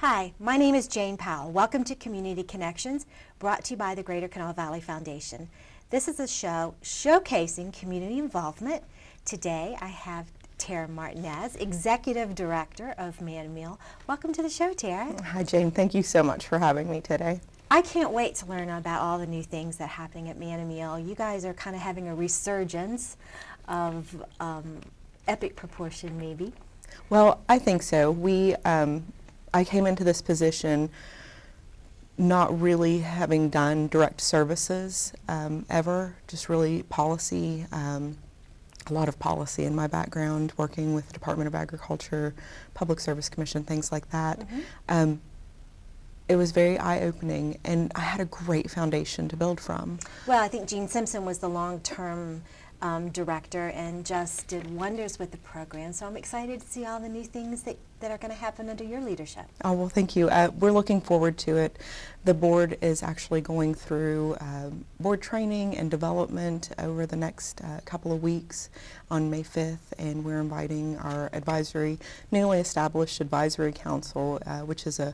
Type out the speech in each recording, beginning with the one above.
Hi, my name is Jane Powell. Welcome to Community Connections, brought to you by the Greater Kanawha Valley Foundation. This is a show showcasing community involvement. Today I have Tara Martinez, Executive Director of Manna. Welcome to the show, Tara. Hi, Jane. Thank you so much for having me today. I can't wait to learn about all the new things that are happening at Manna. You guys are kind of having a resurgence of epic proportion, maybe. Well, I think so. I came into this position not really having done direct services ever, just really policy, a lot of policy in my background, working with the Department of Agriculture, Public Service Commission, things like that. Mm-hmm. It was very eye-opening, and I had a great foundation to build from. Well, I think Gene Simpson was the long-term director and just did wonders with the program, so I'm excited to see all the new things that are going to happen under your leadership. Oh, well, thank you. We're looking forward to it. The board is actually going through board training and development over the next couple of weeks on May 5th, and we're inviting our newly established advisory council, which is a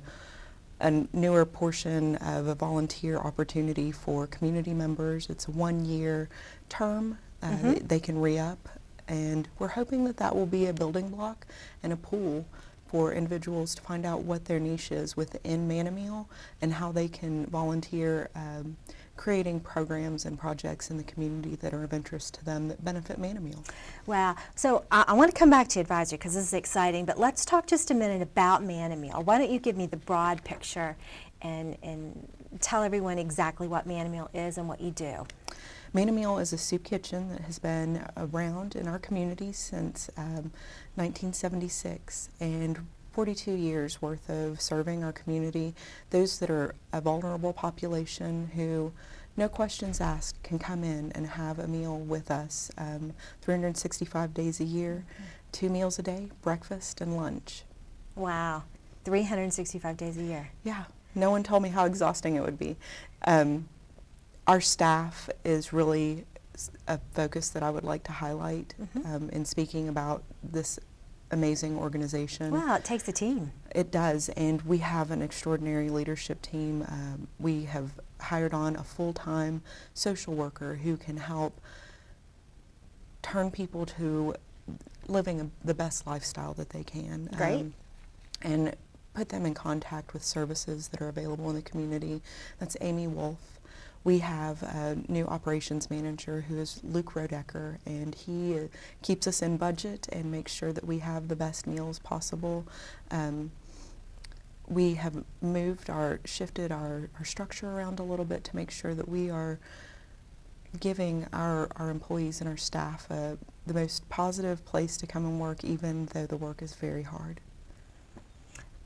newer portion of a volunteer opportunity for community members. It's a 1-year term. They can re-up, and we're hoping that will be a building block and a pool for individuals to find out what their niche is within Manna and how they can volunteer creating programs and projects in the community that are of interest to them that benefit Manna. Wow. So I want to come back to advisory because this is exciting, but let's talk just a minute about Manna. Why don't you give me the broad picture and tell everyone exactly what Manna is and what you do. Manna is a soup kitchen that has been around in our community since 1976, and 42 years worth of serving our community, those that are a vulnerable population who, no questions asked, can come in and have a meal with us 365 days a year, 2 meals a day, breakfast and lunch. Wow, 365 days a year. Yeah, no one told me how exhausting it would be. Our staff is really a focus that I would like to highlight in speaking about this amazing organization. Wow, it takes a team. It does, and we have an extraordinary leadership team. We have hired on a full-time social worker who can help turn people to living the best lifestyle that they can. Great. And put them in contact with services that are available in the community. That's Amy Wolf. We have a new operations manager who is Luke Rodecker, and he keeps us in budget and makes sure that we have the best meals possible. We have shifted our structure around a little bit to make sure that we are giving our employees and our staff the most positive place to come and work, even though the work is very hard.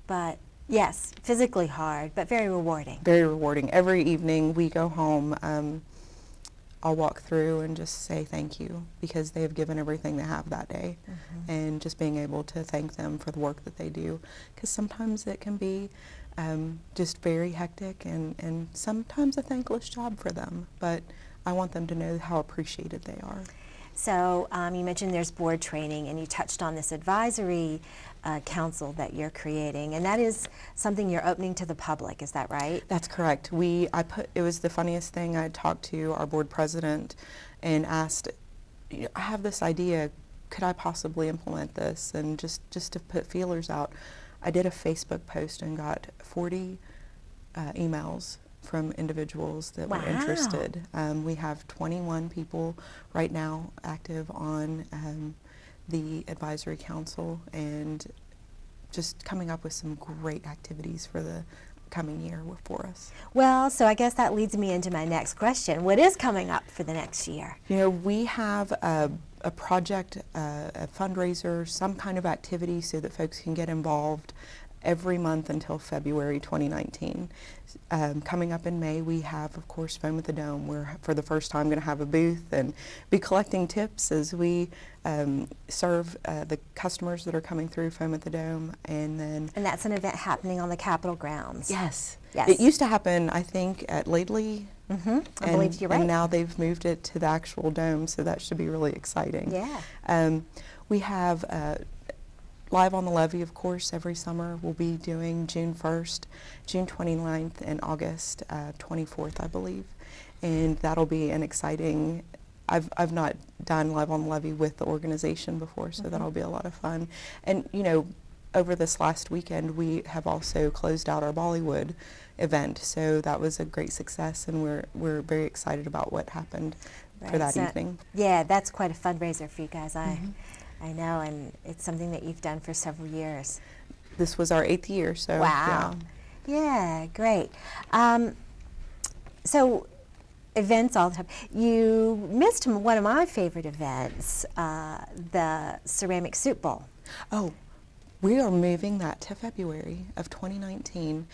But yes, physically hard, but very rewarding. Very rewarding. Every evening we go home, I'll walk through and just say thank you because they have given everything they have that day. And just being able to thank them for the work that they do, because sometimes it can be just very hectic and sometimes a thankless job for them, but I want them to know how appreciated they are. So you mentioned there's board training, and you touched on this advisory council that you're creating, and that is something you're opening to the public. Is that right? That's correct. It was the funniest thing. I talked to our board president and asked, I have this idea, could I possibly implement this? And just to put feelers out, I did a Facebook post and got 40 emails from individuals that were interested. We have 21 people right now active on the advisory council, and just coming up with some great activities for the coming year for us. Well, so I guess that leads me into my next question. What is coming up for the next year? You know, we have a project, a fundraiser, some kind of activity so that folks can get involved every month until February 2019. Coming up in May, we have, of course, Foam at the Dome. We're, for the first time, going to have a booth and be collecting tips as we serve the customers that are coming through Foam at the Dome. And that's an event happening on the Capitol grounds. Yes. Yes. It used to happen, I think, at Lately. I believe you're right. And now they've moved it to the actual dome, so that should be really exciting. Yeah. We have Live on the Levee, of course, every summer. We'll be doing June 1st, June 29th, and August 24th, I believe. And that'll be an exciting, I've not done Live on the Levee with the organization before, so that'll be a lot of fun. And, you know, over this last weekend, we have also closed out our Bollywood event, so that was a great success, and we're very excited about what happened for that evening. Yeah, that's quite a fundraiser for you guys. I know, and it's something that you've done for several years. This was our 8th year, so wow. Yeah, great. So events all the time. You missed one of my favorite events, the Ceramic Soup Bowl. Oh, we are moving that to February of 2019.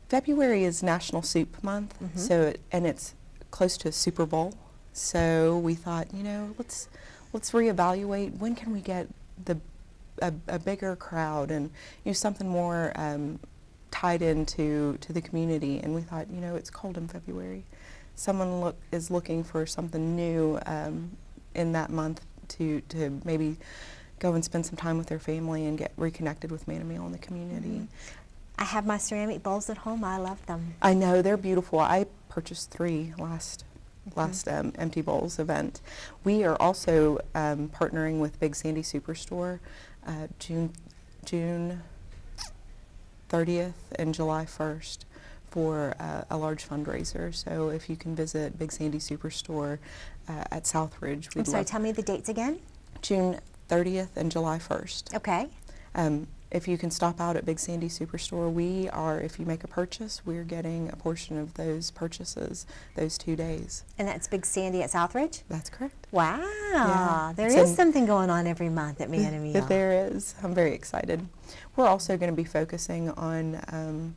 February is National Soup Month, so it's close to Super Bowl. So we thought, you know, let's reevaluate when can we get a bigger crowd and, you know, something more tied into the community. And we thought, you know, it's cold in February. Someone is looking for something new in that month to maybe go and spend some time with their family and get reconnected with Manna in the community. I have my ceramic bowls at home. I love them. I know, they're beautiful. I purchased 3 last Empty Bowls event. We are also partnering with Big Sandy Superstore June 30th and July 1st for a large fundraiser. So if you can visit Big Sandy Superstore at Southridge, we'd I'm sorry, tell me the dates again. June 30th and July 1st. Okay. If you can stop out at Big Sandy Superstore, if you make a purchase, we're getting a portion of those purchases those 2 days. And that's Big Sandy at Southridge? That's correct. Wow. Yeah. There is something going on every month at Manna. There is. I'm very excited. We're also going to be focusing on,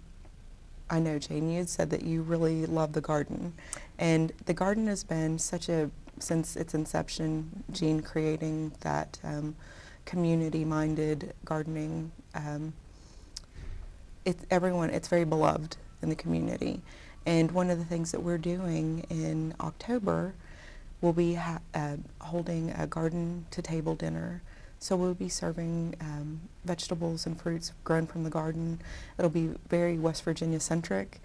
I know, Jane, you had said that you really love the garden. And the garden has been since its inception, Jean creating that community-minded gardening. It's very beloved in the community. And one of the things that we're doing in October, we'll be holding a garden-to-table dinner. So we'll be serving vegetables and fruits grown from the garden. It'll be very West Virginia-centric,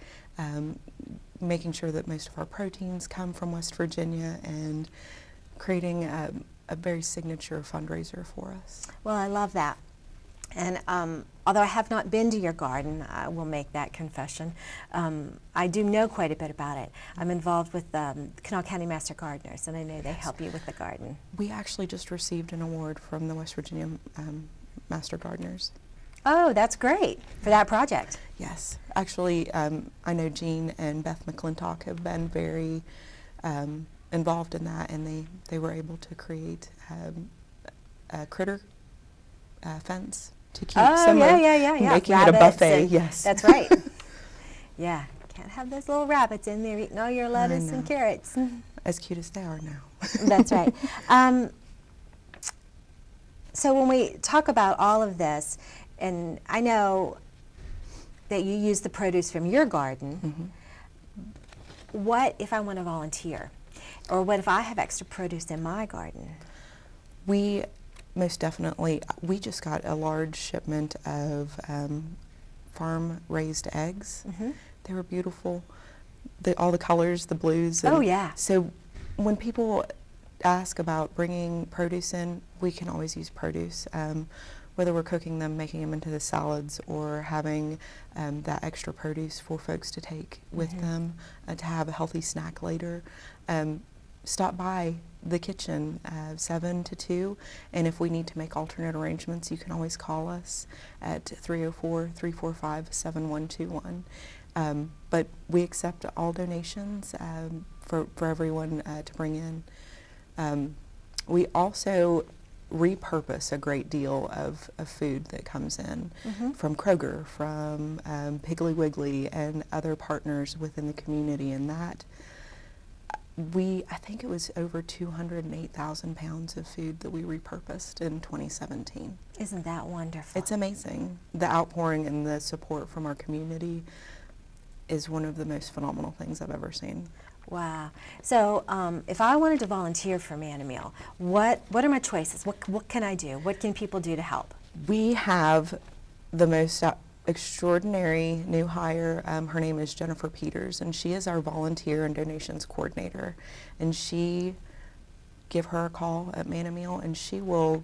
making sure that most of our proteins come from West Virginia and creating a very signature fundraiser for us. Well, I love that. And although I have not been to your garden, I will make that confession. I do know quite a bit about it. I'm involved with Kanawha County Master Gardeners, and I know they help you with the garden. We actually just received an award from the West Virginia Master Gardeners. Oh, that's great for that project. Yes. Actually, I know Jean and Beth McClintock have been very involved in that, and they were able to create a critter fence to keep making it a buffet. Yes, that's right. Yeah, can't have those little rabbits in there eating all your lettuce and carrots. As cute as they are now. That's right. So when we talk about all of this, and I know that you use the produce from your garden, what if I want to volunteer? Or what if I have extra produce in my garden? We most definitely, we just got a large shipment of farm-raised eggs. They were beautiful. All the colors, the blues. Oh, yeah. So when people ask about bringing produce in, we can always use produce. Whether we're cooking them, making them into the salads, or having that extra produce for folks to take with them to have a healthy snack later. Stop by the kitchen 7 to 2, and if we need to make alternate arrangements, you can always call us at 304-345-7121. But we accept all donations for everyone to bring in. We also repurpose a great deal of food that comes in from Kroger, from Piggly Wiggly, and other partners within the community, and that I think it was over 208,000 pounds of food that we repurposed in 2017. Isn't that wonderful? It's amazing. The outpouring and the support from our community is one of the most phenomenal things I've ever seen. Wow. So if I wanted to volunteer for Manna, what are my choices? What can I do? What can people do to help? We have the most extraordinary new hire. Her name is Jennifer Peters, and she is our volunteer and donations coordinator. And give her a call at Manna Meal, and she'll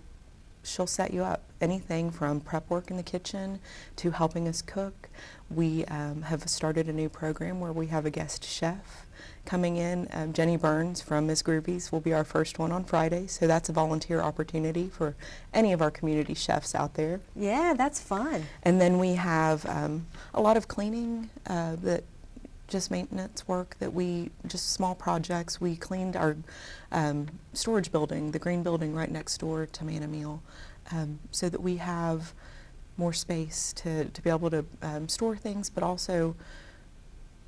set you up. Anything from prep work in the kitchen to helping us cook. We have started a new program where we have a guest chef coming in. Jenny Burns from Miss Groovy's will be our first one on Friday, so that's a volunteer opportunity for any of our community chefs out there. Yeah, that's fun. And then we have a lot of cleaning, just maintenance work just small projects. We cleaned our storage building, the green building right next door to Manna Meal, so that we have more space to be able to store things, but also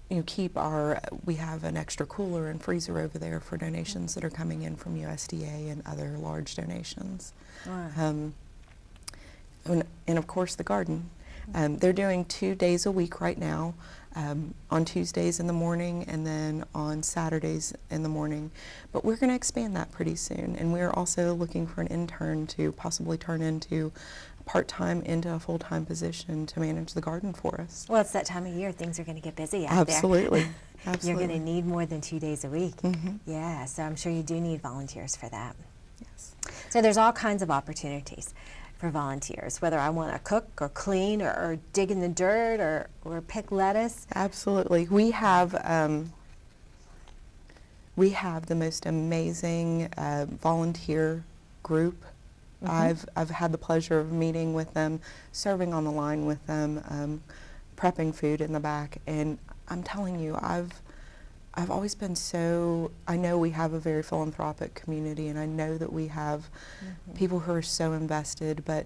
we have an extra cooler and freezer over there for donations that are coming in from USDA and other large donations. Wow. And of course the garden. They're doing 2 days a week right now, on Tuesdays in the morning and then on Saturdays in the morning. But we're going to expand that pretty soon, and we're also looking for an intern to possibly turn into part-time into a full-time position to manage the garden for us. Well, it's that time of year. Things are going to get busy out Absolutely. there. Absolutely. You're going to need more than 2 days a week. Mm-hmm. Yeah, so I'm sure you do need volunteers for that. Yes. So there's all kinds of opportunities for volunteers, whether I want to cook or clean or dig in the dirt or pick lettuce. Absolutely. We have the most amazing volunteer group. Mm-hmm. I've had the pleasure of meeting with them, serving on the line with them, prepping food in the back, and I'm telling you, I've always been I know we have a very philanthropic community, and I know that we have people who are so invested, but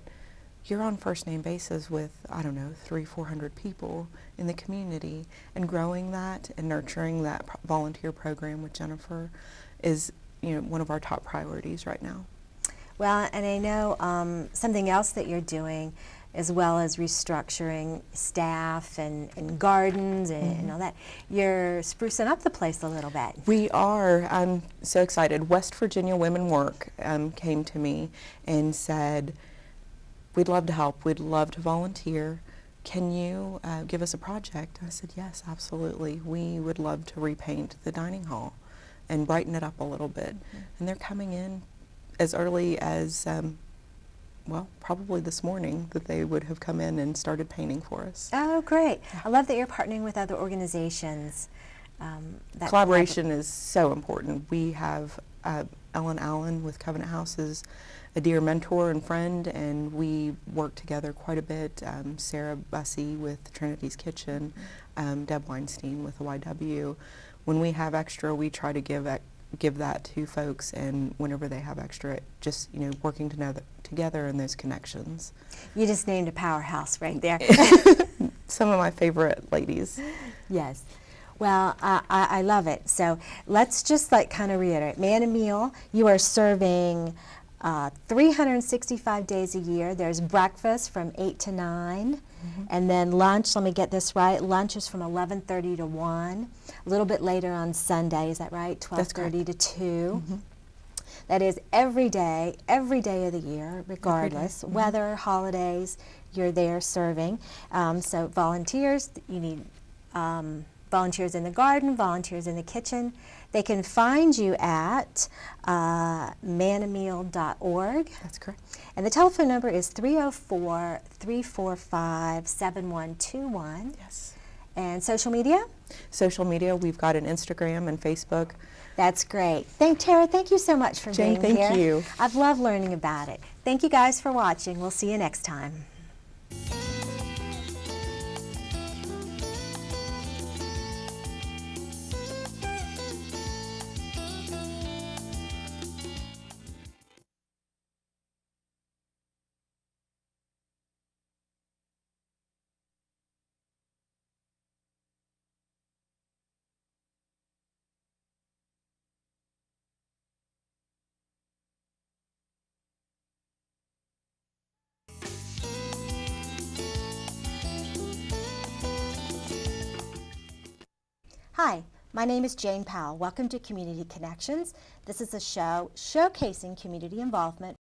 you're on first name basis with, 300-400 people in the community, and growing that and nurturing that volunteer program with Jennifer is, one of our top priorities right now. Well, and I know something else that you're doing, as well as restructuring staff and gardens and all that. You're sprucing up the place a little bit. We are. I'm so excited. West Virginia Women Work came to me and said, we'd love to help. We'd love to volunteer. Can you give us a project? I said, yes, absolutely. We would love to repaint the dining hall and brighten it up a little bit. And they're coming in as early as probably this morning that they would have come in and started painting for us. Oh, great. I love that you're partnering with other organizations. Collaboration is so important. We have Ellen Allen with Covenant House is a dear mentor and friend, and we work together quite a bit. Sarah Bussey with Trinity's Kitchen, Deb Weinstein with the YW. When we have extra, we try to give that to folks, and whenever they have extra, just working together in those connections. You just named a powerhouse right there. Some of my favorite ladies. Yes. Well, I love it. So let's just kind of reiterate. Manna Meal, you are serving 365 days a year. There's breakfast from 8 to 9. And then lunch, let me get this right, lunch is from 11:30 to 1. A little bit later on Sunday, is that right? 12:30 to 2. That is every day of the year, regardless, weather, holidays, you're there serving. So volunteers, you need volunteers in the garden, volunteers in the kitchen. They can find you at mannameal.org. That's correct. And the telephone number is 304-345-7121. Yes. And social media? Social media, we've got an Instagram and Facebook. That's great. Tara, thank you so much for Jane, being here. thank you. I've loved learning about it. Thank you guys for watching. We'll see you next time. Hi, my name is Jane Powell. Welcome to Community Connections. This is a show showcasing community involvement